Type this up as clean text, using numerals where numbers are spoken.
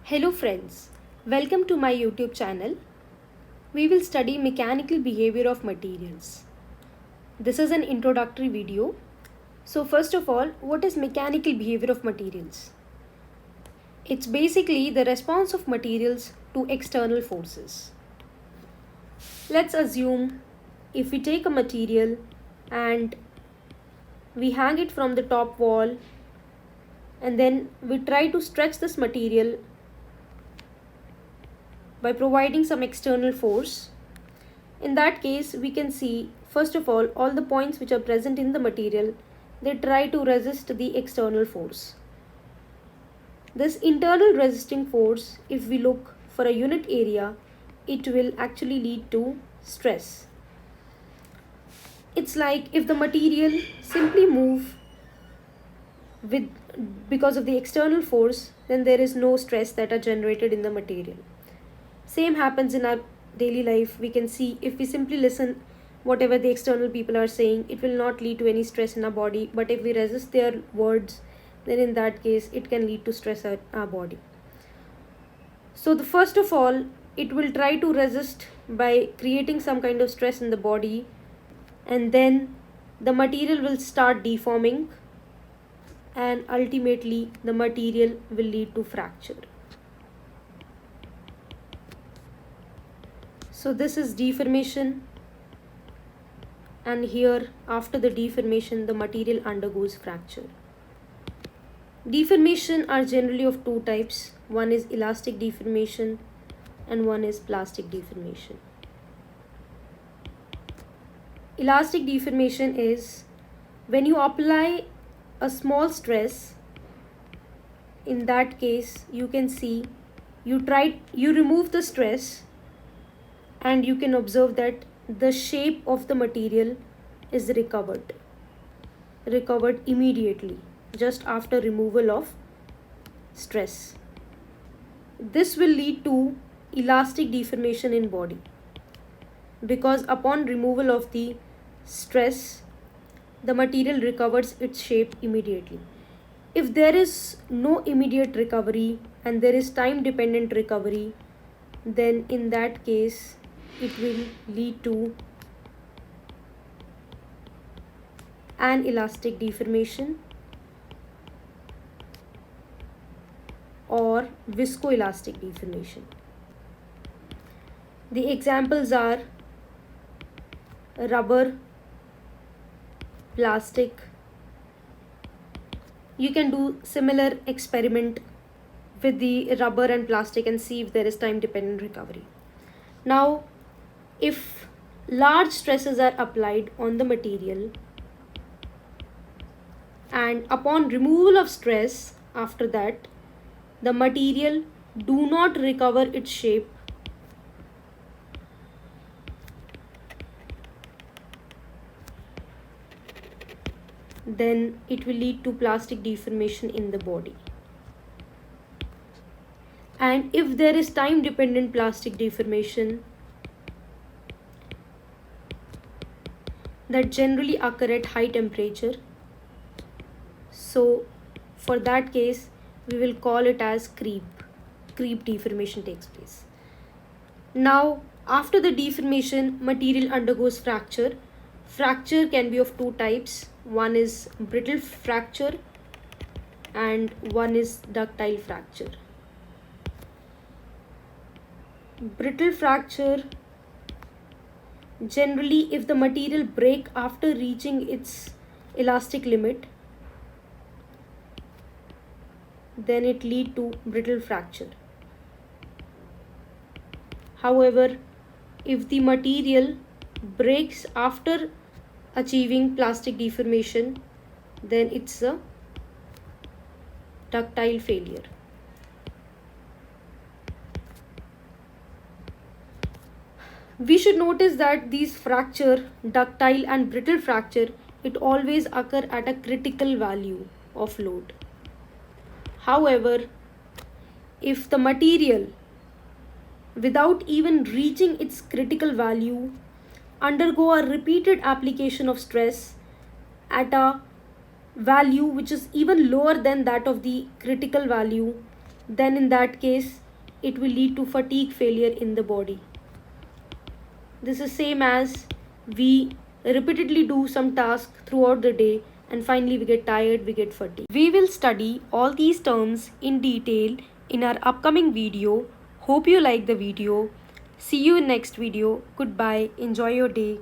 Hello friends, welcome to my YouTube channel. We will study mechanical behavior of materials. This is an introductory video. So first of all, what is mechanical behavior of materials? It's basically the response of materials to external forces. Let's assume if we take a material and we hang it from the top wall and then we try to stretch this material by providing some external force. In that case, we can see first of all the points which are present in the material, they try to resist the external force. This internal resisting force, if we look for a unit area, it will actually lead to stress. It's like if the material simply move with because of the external force, then there is no stress that are generated in the material. Same happens in our daily life. We can see if we simply listen whatever the external people are saying, it will not lead to any stress in our body. But if we resist their words, then in that case it can lead to stress at our body. So the first of all, it will try to resist by creating some kind of stress in the body, and then the material will start deforming, and ultimately the material will lead to fracture. So this is deformation, and here after the deformation the material undergoes fracture. Deformation are generally of two types. One is elastic deformation and one is plastic deformation. Elastic deformation is when you apply a small stress. In that case you can see you remove the stress, and you can observe that the shape of the material is recovered immediately just after removal of stress. This will lead to elastic deformation in body, because upon removal of the stress the material recovers its shape immediately. If there is no immediate recovery and there is time dependent recovery, then in that case it will lead to anelastic deformation or viscoelastic deformation. The examples are rubber, plastic. You can do similar experiment with the rubber and plastic and see if there is time dependent recovery. Now, if large stresses are applied on the material and upon removal of stress, after that the material do not recover its shape, then it will lead to plastic deformation in the body. And if there is time dependent plastic deformation, that generally occur at high temperature, so for that case we will call it as creep deformation takes place. Now after the deformation, material undergoes fracture. Fracture can be of two types. One is brittle fracture and one is ductile fracture. Brittle fracture, generally if the material break after reaching its elastic limit, then it lead to brittle fracture. However, if the material breaks after achieving plastic deformation, then it's a ductile failure. We should notice that these fracture, ductile and brittle fracture, it always occur at a critical value of load. However, if the material without even reaching its critical value undergo a repeated application of stress at a value which is even lower than that of the critical value, then in that case it will lead to fatigue failure in the body. This is same as we repeatedly do some task throughout the day and finally we get tired, we get fatigued. We will study all these terms in detail in our upcoming video. Hope you like the video. See you in next video. Goodbye. Enjoy your day.